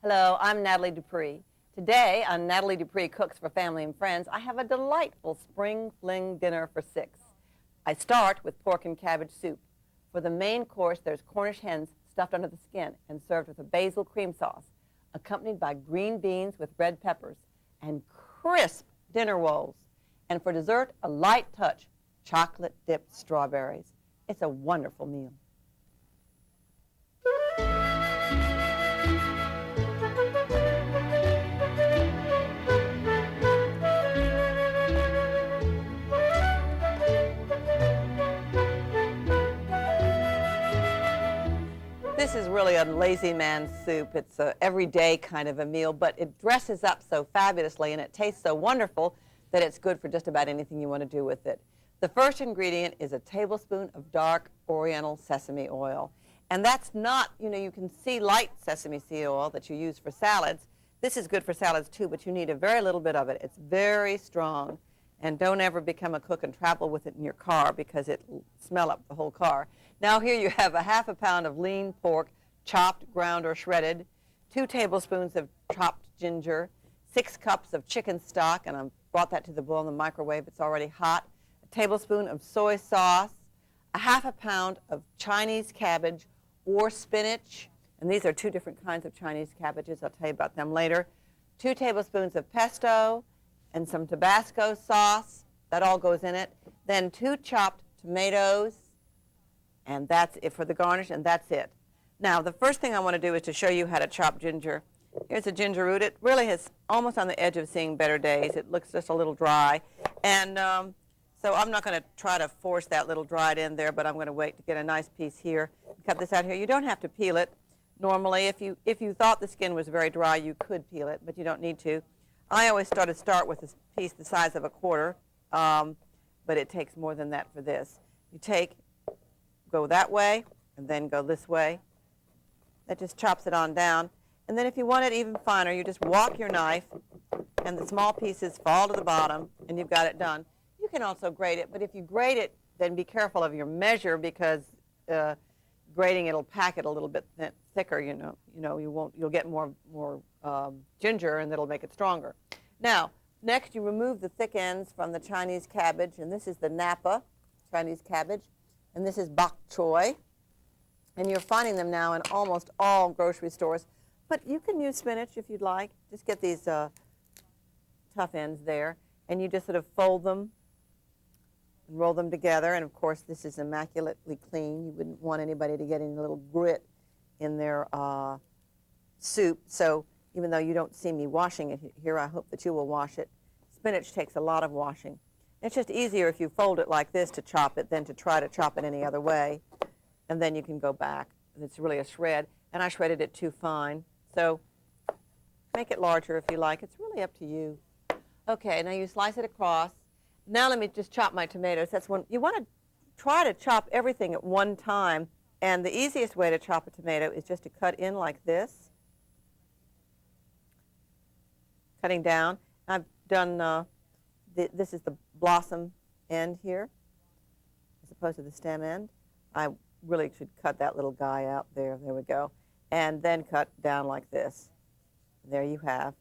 Hello, I'm Nathalie Dupree. Today on Nathalie Dupree Cooks for Family and Friends, I have a delightful spring fling dinner for six. I start with pork and cabbage soup. For the main course, there's Cornish hens stuffed under the skin and served with a basil cream sauce, accompanied by green beans with red peppers and crisp dinner rolls. And for dessert, a light touch, chocolate-dipped strawberries. It's a wonderful meal. This is really a lazy man's soup. It's an everyday kind of a meal, but it dresses up so fabulously and it tastes so wonderful that it's good for just about anything you want to do with it. The first ingredient is a tablespoon of dark oriental sesame oil. And that's not, you can see light sesame seed oil that you use for salads. This is good for salads too, but you need a very little bit of it. It's very strong. And don't ever become a cook and travel with it in your car because it'll smell up the whole car. Now here you have a half a pound of lean pork, chopped, ground, or shredded, 2 tablespoons of chopped ginger, 6 cups of chicken stock, and I brought that to the boil in the microwave. It's already hot. A tablespoon of soy sauce, a half a pound of Chinese cabbage or spinach, and these are 2 different kinds of Chinese cabbages. I'll tell you about them later. 2 tablespoons of pesto, and some Tabasco sauce. That all goes in it. Then 2 chopped tomatoes, and that's it for the garnish, and that's it. Now, the first thing I want to do is to show you how to chop ginger. Here's a ginger root. It really is almost on the edge of seeing better days. It looks just a little dry. And so I'm not going to try to force that little dried in there, but I'm going to wait to get a nice piece here. Cut this out here. You don't have to peel it. Normally, if you thought the skin was very dry, you could peel it, but you don't need to. I always start with a piece the size of a quarter, but it takes more than that for this. You go that way, and then go this way. That just chops it on down. And then if you want it even finer, you just walk your knife, and the small pieces fall to the bottom, and you've got it done. You can also grate it, but if you grate it, then be careful of your measure because grating it'll pack it a little bit thicker. You'll get more ginger, and that'll make it stronger. Now, next you remove the thick ends from the Chinese cabbage, and this is the Napa Chinese cabbage, and this is bok choy, and you're finding them now in almost all grocery stores. But you can use spinach if you'd like. Just get these tough ends there, and you just sort of fold them and roll them together. And of course, this is immaculately clean. You wouldn't want anybody to get any little grit in their soup. So even though you don't see me washing it here, I hope that you will wash it. Spinach takes a lot of washing. It's just easier if you fold it like this to chop it than to try to chop it any other way. And then you can go back. It's really a shred. And I shredded it too fine. So make it larger if you like. It's really up to you. Okay, now you slice it across. Now let me just chop my tomatoes. That's when you want to try to chop everything at one time. And the easiest way to chop a tomato is just to cut in like this. Cutting down. I've done, this is the blossom end here, as opposed to the stem end. I really should cut that little guy out there. There we go. And then cut down like this. There you have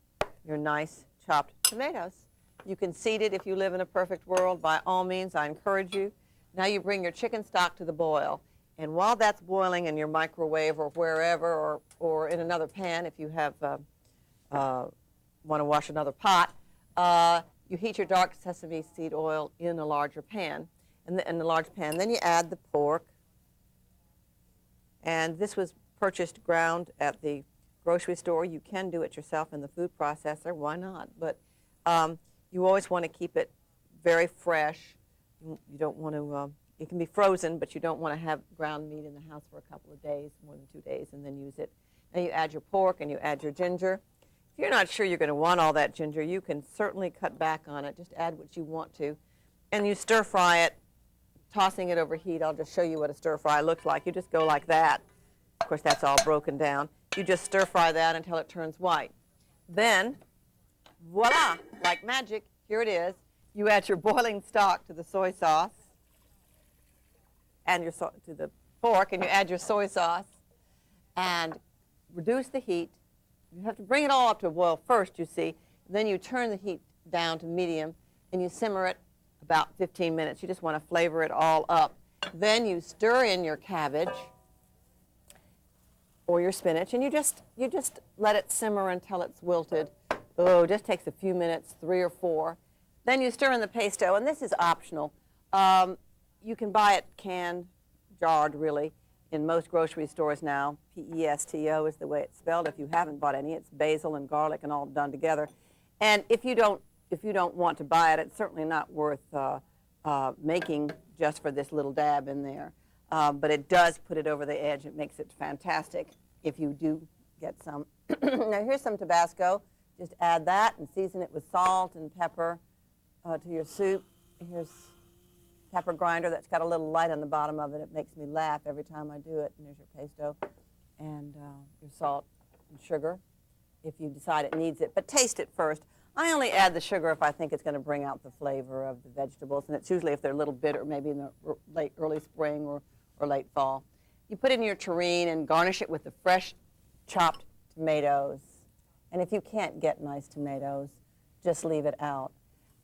your nice chopped tomatoes. You can seed it if you live in a perfect world. By all means, I encourage you. Now you bring your chicken stock to the boil. And while that's boiling in your microwave or wherever, or in another pan if you have want to wash another pot, you heat your dark sesame seed oil in a larger pan. In the large pan. Then you add the pork. And this was purchased ground at the grocery store. You can do it yourself in the food processor. Why not? But you always want to keep it very fresh. You don't want to, it can be frozen, but you don't want to have ground meat in the house for a couple of days, more than 2 days, and then use it. Then you add your pork and you add your ginger. If you're not sure you're going to want all that ginger, you can certainly cut back on it. Just add what you want to. And you stir fry it, tossing it over heat. I'll just show you what a stir fry looks like. You just go like that. Of course, that's all broken down. You just stir fry that until it turns white. Then, voila, like magic, here it is. You add your boiling stock to the soy sauce, and to the pork, and you add your soy sauce, and reduce the heat, You have to bring it all up to a boil first, you see. Then you turn the heat down to medium, and you simmer it about 15 minutes. You just want to flavor it all up. Then you stir in your cabbage or your spinach, and you just let it simmer until it's wilted. Oh, it just takes a few minutes, 3 or 4. Then you stir in the pesto, and this is optional. You can buy it canned, jarred, really, in most grocery stores now. Pesto is the way it's spelled. If you haven't bought any, it's basil and garlic and all done together. And if you don't want to buy it, it's certainly not worth making just for this little dab in there. But it does put it over the edge. It makes it fantastic if you do get some. Now here's some Tabasco. Just add that and season it with salt and pepper to your soup. Here's pepper grinder that's got a little light on the bottom of it. It makes me laugh every time I do it. And there's your pesto and your salt and sugar if you decide it needs it. But taste it first. I only add the sugar if I think it's going to bring out the flavor of the vegetables, and it's usually if they're a little bitter, maybe in the early spring or late fall. You put it in your tureen and garnish it with the fresh chopped tomatoes. And if you can't get nice tomatoes, just leave it out.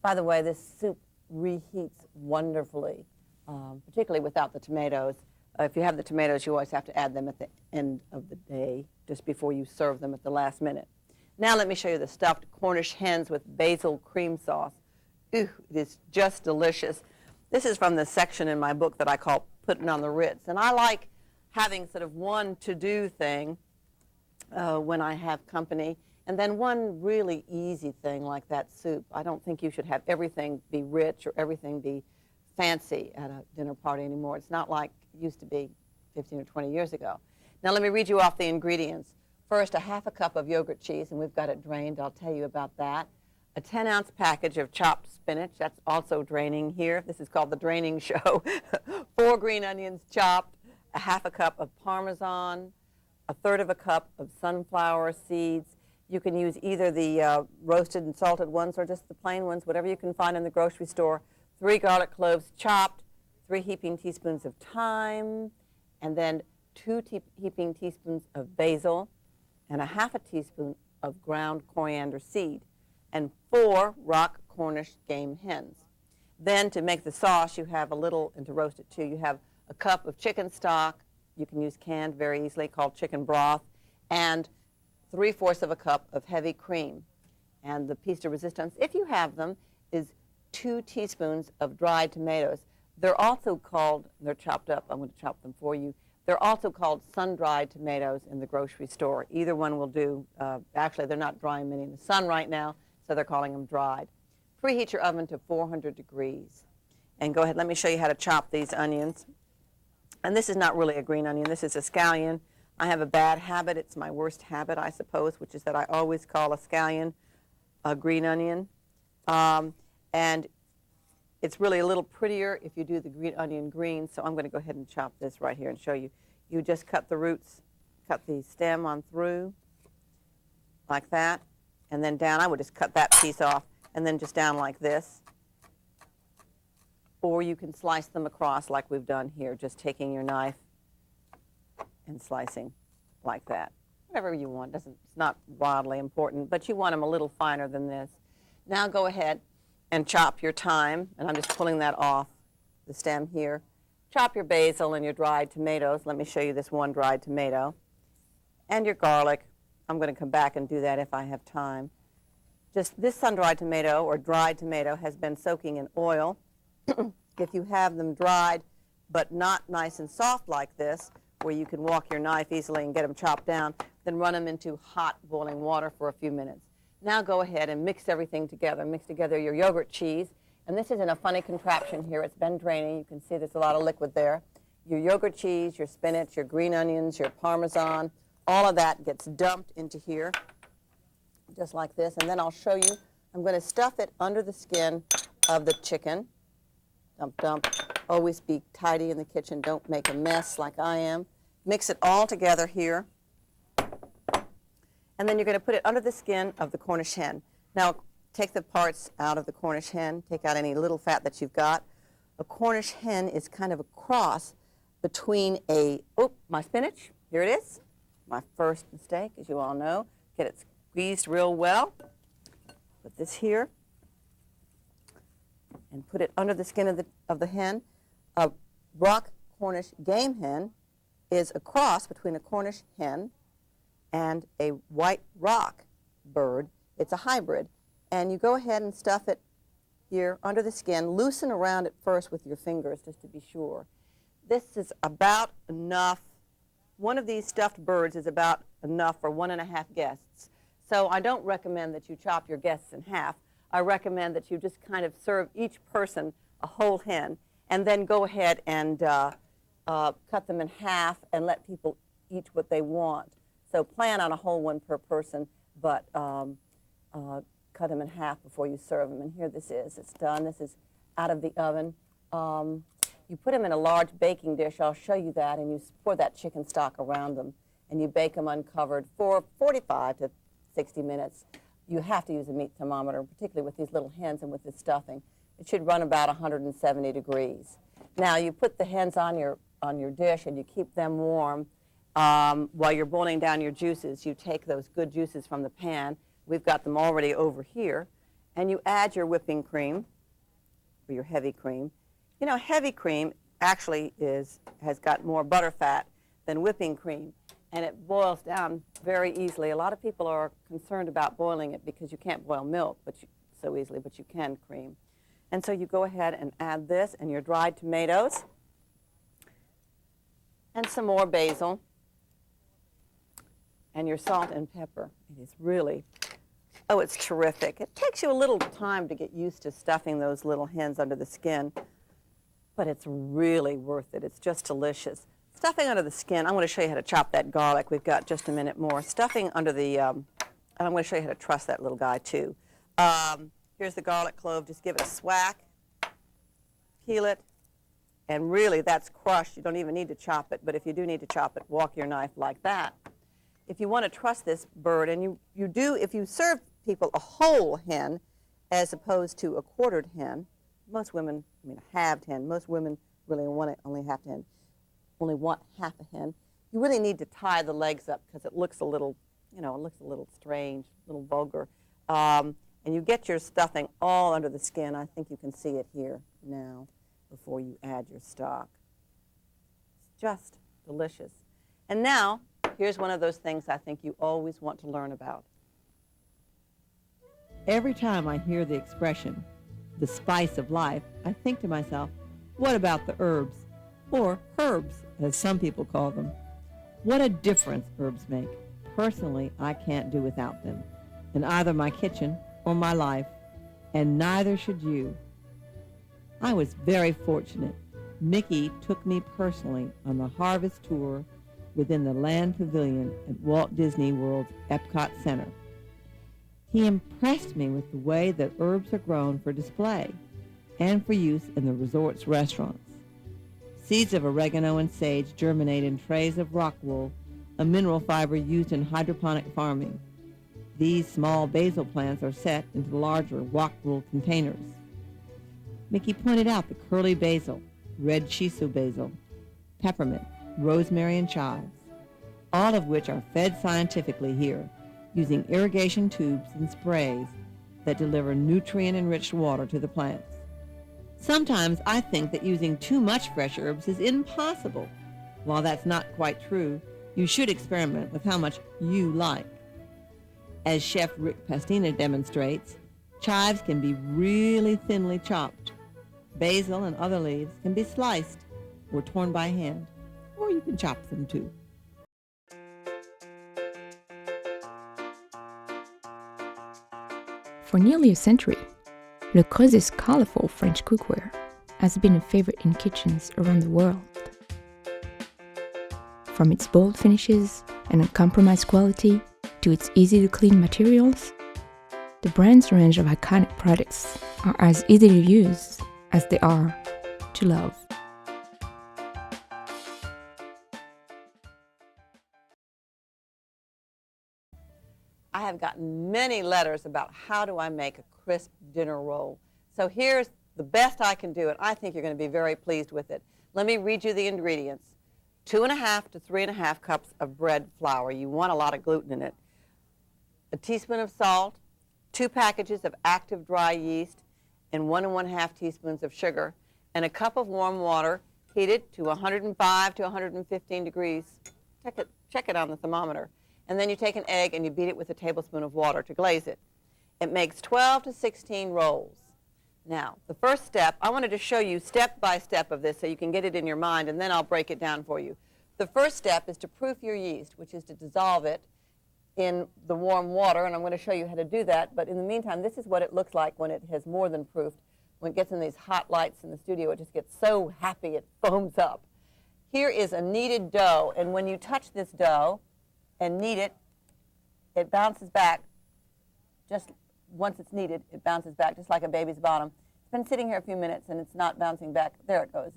By the way, this soup reheats wonderfully, particularly without the tomatoes. If you have the tomatoes, you always have to add them at the end of the day, just before you serve them at the last minute. Now let me show you the stuffed Cornish hens with basil cream sauce. Ooh, it is just delicious. This is from the section in my book that I call Putting on the Ritz. And I like having sort of one to-do thing when I have company, and then one really easy thing like that soup. I don't think you should have everything be rich or everything be fancy at a dinner party anymore. It's not like it used to be 15 or 20 years ago. Now let me read you off the ingredients. First, a half a cup of yogurt cheese, and we've got it drained. I'll tell you about that. A 10-ounce package of chopped spinach. That's also draining here. This is called the draining show. 4 green onions chopped, a half a cup of Parmesan, a third of a cup of sunflower seeds. You can use either the roasted and salted ones or just the plain ones, whatever you can find in the grocery store. 3 garlic cloves chopped, 3 heaping teaspoons of thyme, and then 2 heaping teaspoons of basil, and a half a teaspoon of ground coriander seed, and 4 rock Cornish game hens. Then to make the sauce, you have a little, and to roast it too, you have a cup of chicken stock. You can use canned very easily, called chicken broth, and 3/4 of a cup of heavy cream. And the piece de resistance, if you have them, is 2 teaspoons of dried tomatoes. They're also called, they're chopped up, I'm going to chop them for you. They're also called sun-dried tomatoes in the grocery store. Either one will do. Actually, they're not drying many in the sun right now, so they're calling them dried. Preheat your oven to 400 degrees. And go ahead, let me show you how to chop these onions. And this is not really a green onion. This is a scallion. I have a bad habit. It's my worst habit, I suppose, which is that I always call a scallion a green onion. And it's really a little prettier if you do the green onion green, so I'm going to go ahead and chop this right here and show you. You just cut the roots, cut the stem on through like that, and then down. I would just cut that piece off, and then just down like this. Or you can slice them across like we've done here, just taking your knife and slicing like that. Whatever you want. It's not wildly important, but you want them a little finer than this. Now go ahead and chop your thyme, and I'm just pulling that off the stem here. Chop your basil and your dried tomatoes. Let me show you this one dried tomato. And your garlic. I'm going to come back and do that if I have time. Just this sun-dried tomato or dried tomato has been soaking in oil. If you have them dried but not nice and soft like this, where you can walk your knife easily and get them chopped down, then run them into hot boiling water for a few minutes. Now go ahead and mix everything together. Mix together your yogurt cheese. And this is in a funny contraption here. It's been draining. You can see there's a lot of liquid there. Your yogurt cheese, your spinach, your green onions, your Parmesan, all of that gets dumped into here, just like this. And then I'll show you. I'm going to stuff it under the skin of the chicken. Dump, dump. Always be tidy in the kitchen. Don't make a mess like I am. Mix it all together here. And then you're going to put it under the skin of the Cornish hen. Now, take the parts out of the Cornish hen. Take out any little fat that you've got. A Cornish hen is kind of a cross between my spinach. Here it is. My first mistake, as you all know. Get it squeezed real well. Put this here and put it under the skin of the hen. A rock Cornish game hen is a cross between a Cornish hen and a white rock bird. It's a hybrid. And you go ahead and stuff it here under the skin. Loosen around it first with your fingers just to be sure. This is about enough. One of these stuffed birds is about enough for 1.5 guests. So I don't recommend that you chop your guests in half. I recommend that you just kind of serve each person a whole hen and then go ahead and cut them in half and let people eat what they want. So plan on a whole one per person, but cut them in half before you serve them. And here this is. It's done. This is out of the oven. You put them in a large baking dish. I'll show you that. And you pour that chicken stock around them. And you bake them uncovered for 45 to 60 minutes. You have to use a meat thermometer, particularly with these little hens and with this stuffing. It should run about 170 degrees. Now, you put the hens on your dish and you keep them warm. While you're boiling down your juices, you take those good juices from the pan. We've got them already over here. And you add your whipping cream, or your heavy cream. You know, heavy cream actually has got more butter fat than whipping cream, and it boils down very easily. A lot of people are concerned about boiling it because you can't boil milk so easily, but you can cream. And so you go ahead and add this and your dried tomatoes and some more basil and your salt and pepper. It is really, oh, it's terrific. It takes you a little time to get used to stuffing those little hens under the skin, but it's really worth it. It's just delicious. Stuffing under the skin, I'm going to show you how to chop that garlic. We've got just a minute more. Stuffing under the, and I'm going to show you how to truss that little guy too. Here's the garlic clove. Just give it a swack, peel it, and really that's crushed. You don't even need to chop it, but if you do need to chop it, walk your knife like that. If you want to truss this bird, and you do, if you serve people a whole hen as opposed to a quartered hen, most women, I mean a halved hen, most women really only half a hen. Only want half a hen. You really need to tie the legs up because it looks a little, you know, it looks a little strange, a little vulgar. And you get your stuffing all under the skin. I think you can see it here now before you add your stock. It's just delicious. And now, here's one of those things I think you always want to learn about. Every time I hear the expression, the spice of life, I think to myself, what about the herbs? Or herbs, as some people call them. What a difference herbs make. Personally, I can't do without them in either my kitchen or my life, and neither should you. I was very fortunate. Mickey took me personally on the harvest tour within the Land Pavilion at Walt Disney World's Epcot Center. He impressed me with the way that herbs are grown for display and for use in the resort's restaurants. Seeds of oregano and sage germinate in trays of rock wool, a mineral fiber used in hydroponic farming. These small basil plants are set into larger rock wool containers. Mickey pointed out the curly basil, red shiso basil, peppermint, rosemary, and chives, all of which are fed scientifically here, using irrigation tubes and sprays that deliver nutrient-enriched water to the plants. Sometimes I think that using too much fresh herbs is impossible. While that's not quite true, you should experiment with how much you like. As Chef Rick Pastina demonstrates, chives can be really thinly chopped. Basil and other leaves can be sliced or torn by hand, or you can chop them too. For nearly a century, LeCreuset's colorful French cookware has been a favorite in kitchens around the world. From its bold finishes and uncompromised quality to its easy-to-clean materials, the brand's range of iconic products are as easy to use as they are to love. I have gotten many letters about how do I make a crisp dinner roll. So here's the best I can do, and I think you're going to be very pleased with it. Let me read you the ingredients. 2.5 to 3.5 cups of bread flour. You want a lot of gluten in it. a teaspoon of salt, 2 packages of active dry yeast, and 1 1/2 teaspoons of sugar, and a cup of warm water heated to 105 to 115 degrees. Check it on the thermometer. And then you take an egg and you beat it with a tablespoon of water to glaze it. It makes 12 to 16 rolls. Now, the first step, I wanted to show you step by step of this so you can get it in your mind, and then I'll break it down for you. The first step is to proof your yeast, which is to dissolve it in the warm water, and I'm going to show you how to do that. But in the meantime, this is what it looks like when it has more than proofed. When it gets in these hot lights in the studio, it just gets so happy it foams up. Here is a kneaded dough, and when you touch this dough and knead it, it bounces back. Just once it's kneaded, it bounces back just like a baby's bottom. It's been sitting here a few minutes and it's not bouncing back. There it goes.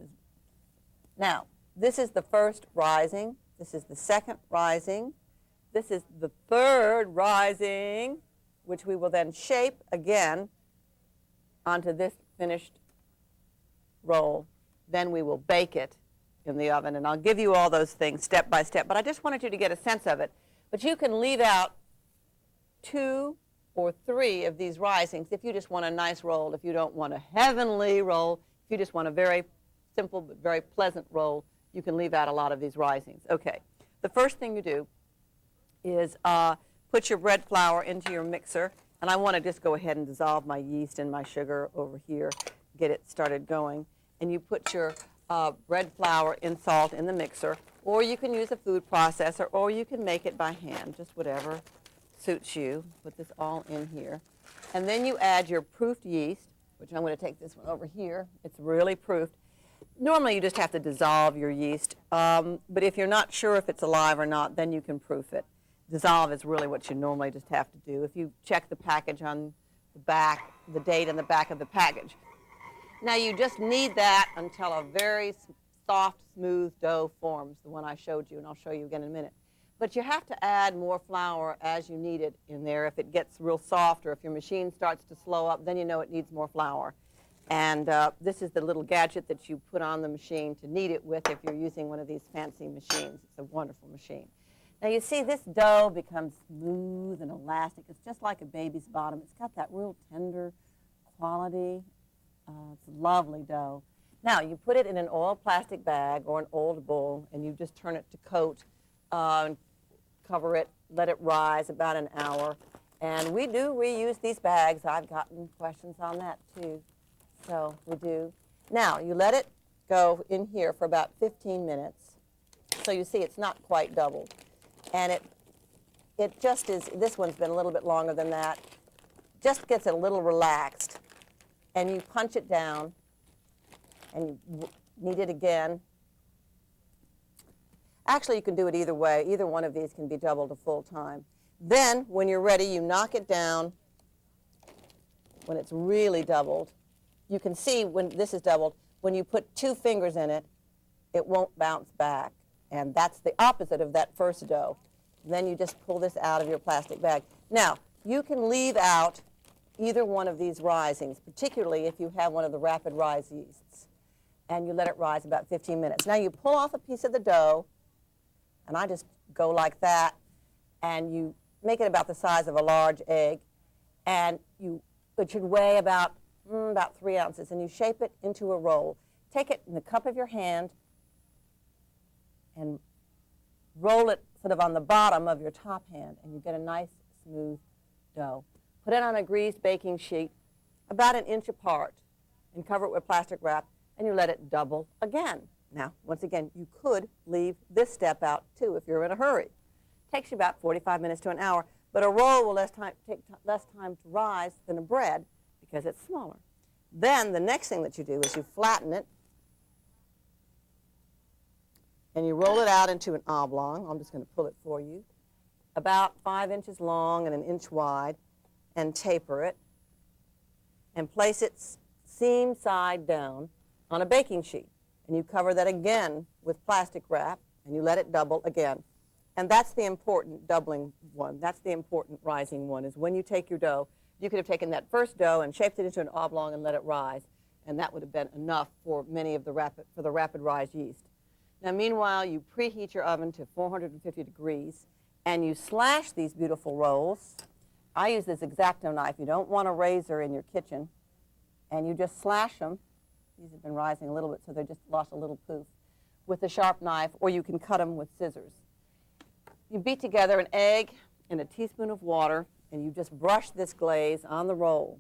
Now, this is the first rising. This is the second rising. This is the third rising, which we will then shape again onto this finished roll. Then we will bake it in the oven, and I'll give you all those things step by step, but I just wanted you to get a sense of it. But you can leave out 2 or 3 of these risings if you just want a nice roll, if you don't want a heavenly roll, if you just want a very simple but very pleasant roll, you can leave out a lot of these risings. Okay, the first thing you do is put your bread flour into your mixer, and I want to just go ahead and dissolve my yeast and my sugar over here, get it started going. And you put your bread flour and salt in the mixer, or you can use a food processor, or you can make it by hand, just whatever suits you. Put this all in here. And then you add your proofed yeast, which I'm going to take this one over here. It's really proofed. Normally you just have to dissolve your yeast, but if you're not sure if it's alive or not, then you can proof it. Dissolve is really what you normally just have to do. If you check the package on the back, the date on the back of the package. Now you just knead that until a very soft, smooth dough forms, the one I showed you, and I'll show you again in a minute. But you have to add more flour as you knead it in there. If it gets real soft or if your machine starts to slow up, then you know it needs more flour. And this is the little gadget that you put on the machine to knead it with if you're using one of these fancy machines. It's a wonderful machine. Now you see this dough becomes smooth and elastic. It's just like a baby's bottom. It's got that real tender quality. It's a lovely dough. Now you put it in an oil plastic bag or an old bowl, and you just turn it to coat, cover it, let it rise about an hour. And we do reuse these bags. I've gotten questions on that too. So we do. Now you let it go in here for about 15 minutes. So you see it's not quite doubled. And it just is, this one's been a little bit longer than that, just gets it a little relaxed. And you punch it down and you knead it again. Actually, you can do it either way. Either one of these can be doubled a full time. Then, when you're ready, you knock it down when it's really doubled. You can see when this is doubled, when you put 2 fingers in it, it won't bounce back. And that's the opposite of that first dough. Then you just pull this out of your plastic bag. Now, you can leave out either one of these risings, particularly if you have one of the rapid rise yeasts. And you let it rise about 15 minutes. Now you pull off a piece of the dough, and I just go like that, and you make it about the size of a large egg, and it should weigh about 3 ounces, and you shape it into a roll. Take it in the cup of your hand and roll it sort of on the bottom of your top hand, and you get a nice, smooth dough. Put it on a greased baking sheet about 1 inch apart and cover it with plastic wrap, and you let it double again. Now, once again, you could leave this step out, too, if you're in a hurry. It takes you about 45 minutes to an hour, but a roll will take less time to rise than a bread because it's smaller. Then the next thing that you do is you flatten it, and you roll it out into an oblong. I'm just going to pull it for you. About 5 inches long and 1 inch wide, and taper it, and place it seam side down on a baking sheet. And you cover that again with plastic wrap, and you let it double again. And that's the important doubling one. That's the important rising one, is when you take your dough. You could have taken that first dough and shaped it into an oblong and let it rise, and that would have been enough for many of the rapid rise yeast. Now, meanwhile, you preheat your oven to 450 degrees, and you slash these beautiful rolls I use this X-Acto knife. You don't want a razor in your kitchen, and you just slash them. These have been rising a little bit, so they just lost a little poof, with a sharp knife, or you can cut them with scissors. You beat together an egg and a teaspoon of water, and you just brush this glaze on the roll.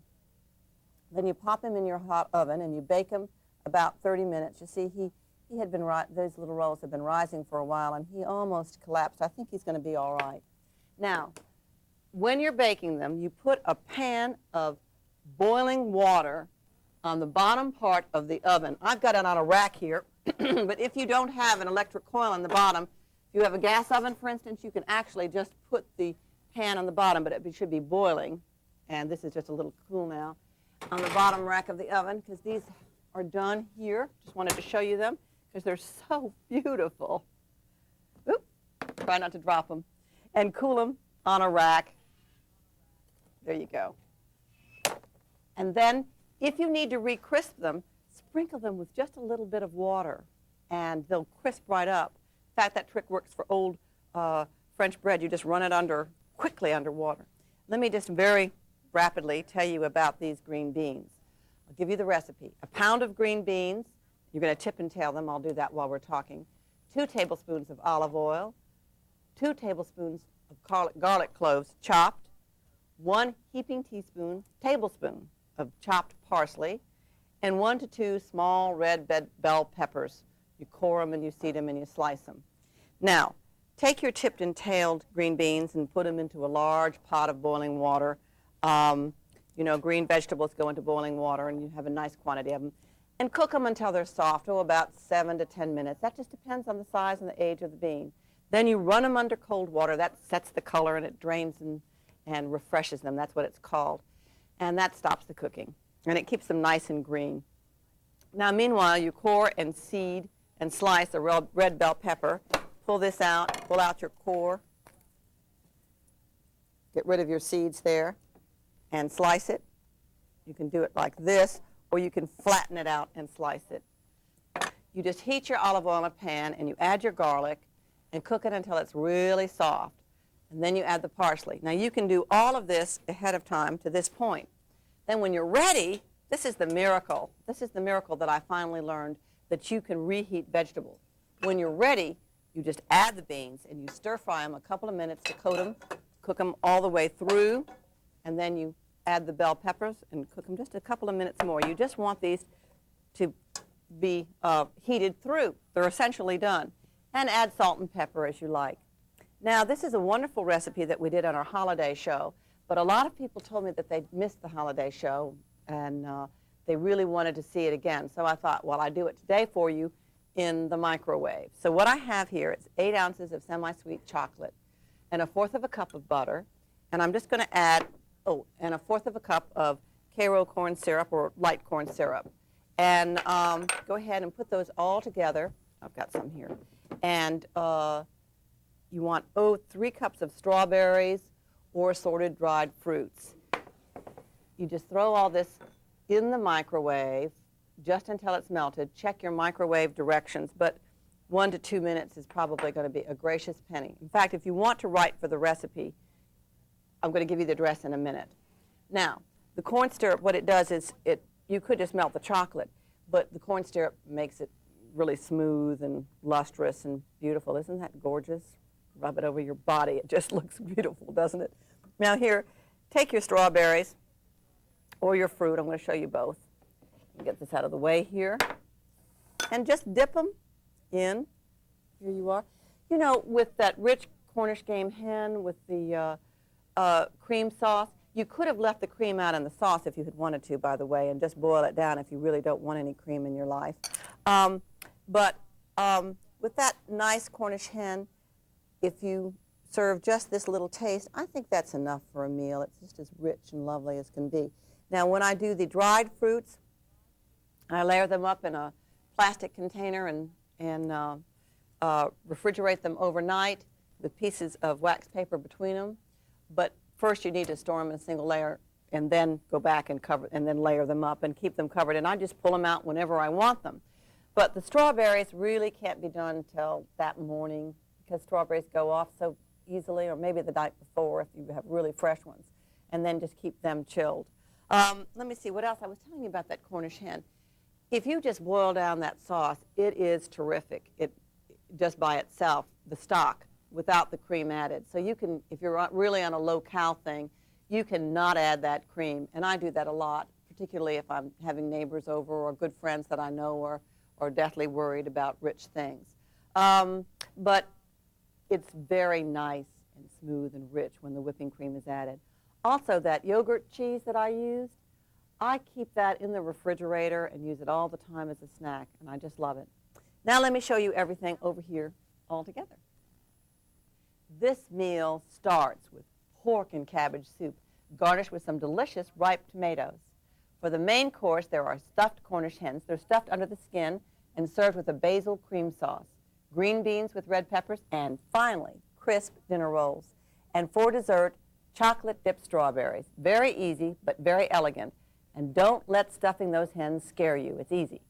Then you pop them in your hot oven, and you bake them about 30 minutes. You see, he had been those little rolls have been rising for a while, and he almost collapsed. I think he's going to be all right. Now, when you're baking them, you put a pan of boiling water on the bottom part of the oven. I've got it on a rack here, but if you don't have an electric coil on the bottom, if you have a gas oven, for instance, you can actually just put the pan on the bottom, but it should be boiling. And this is just a little cool now. On the bottom rack of the oven, because these are done here. Just wanted to show you them, because they're so beautiful. Oop, try not to drop them. And cool them on a rack. There you go. And then, if you need to re-crisp them, sprinkle them with just a little bit of water, and they'll crisp right up. In fact, that trick works for old French bread. You just run it quickly under water. Let me just very rapidly tell you about these green beans. I'll give you the recipe. A pound of green beans. You're going to tip and tail them. I'll do that while we're talking. 2 tablespoons of olive oil. 2 tablespoons of garlic cloves chopped. 1 heaping tablespoon of chopped parsley. And 1 to 2 small red bell peppers. You core them and you seed them and you slice them. Now, take your tipped and tailed green beans and put them into a large pot of boiling water. You know, green vegetables go into boiling water, and you have a nice quantity of them. And cook them until they're soft, about 7 to 10 minutes. That just depends on the size and the age of the bean. Then you run them under cold water. That sets the color, and it drains and refreshes them. That's what it's called. And that stops the cooking. And it keeps them nice and green. Now, meanwhile, you core and seed and slice a red bell pepper. Pull this out. Pull out your core. Get rid of your seeds there. And slice it. You can do it like this, or you can flatten it out and slice it. You just heat your olive oil in a pan, and you add your garlic, and cook it until it's really soft. And then you add the parsley. Now, you can do all of this ahead of time to this point. Then when you're ready, this is the miracle. This is the miracle that I finally learned, that you can reheat vegetables. When you're ready, you just add the beans, and you stir fry them a couple of minutes to coat them, cook them all the way through, and then you add the bell peppers and cook them just a couple of minutes more. You just want these to be heated through. They're essentially done. And add salt and pepper as you like. Now, this is a wonderful recipe that we did on our holiday show, but a lot of people told me that they missed the holiday show, and they really wanted to see it again. So I thought, well, I'd do it today for you in the microwave. So what I have here is 8 ounces of semi-sweet chocolate and 1/4 cup of butter, and I'm just going to add and 1/4 cup of Karo corn syrup or light corn syrup. And go ahead and put those all together. I've got some here. And you want 3 cups of strawberries or assorted dried fruits. You just throw all this in the microwave just until it's melted. Check your microwave directions, but 1 to 2 minutes is probably going to be a gracious penny. In fact, if you want to write for the recipe, I'm going to give you the address in a minute. Now, the corn syrup, what it does is you could just melt the chocolate, but the corn syrup makes it really smooth and lustrous and beautiful. Isn't that gorgeous? Rub it over your body. It just looks beautiful, doesn't it? Now here, take your strawberries or your fruit. I'm going to show you both. Get this out of the way here. And just dip them in. Here you are. You know, with that rich Cornish game hen with the cream sauce. You could have left the cream out in the sauce if you had wanted to, by the way, and just boil it down if you really don't want any cream in your life. But with that nice Cornish hen, if you serve just this little taste, I think that's enough for a meal. It's just as rich and lovely as can be. Now, when I do the dried fruits, I layer them up in a plastic container and refrigerate them overnight with pieces of wax paper between them. But first you need to store them in a single layer and then go back and cover and then layer them up and keep them covered. And I just pull them out whenever I want them. But the strawberries really can't be done until that morning because strawberries go off so easily, or maybe the night before if you have really fresh ones. and then just keep them chilled. Let me see, what else? I was telling you about that Cornish hen. If you just boil down that sauce, it is terrific. It just by itself, the stock, without the cream added. So you can, if you're really on a low-cal thing, you can not add that cream. And I do that a lot, particularly if I'm having neighbors over or good friends that I know are deathly worried about rich things. But it's very nice and smooth and rich when the whipping cream is added. Also, that yogurt cheese that I used, I keep that in the refrigerator and use it all the time as a snack, and I just love it. Now let me show you everything over here all together. This meal starts with pork and cabbage soup, garnished with some delicious ripe tomatoes. For the main course, there are stuffed Cornish hens. They're stuffed under the skin and served with a basil cream sauce, green beans with red peppers, and finally, crisp dinner rolls. And for dessert, chocolate-dipped strawberries. Very easy, but very elegant. And don't let stuffing those hens scare you. It's easy.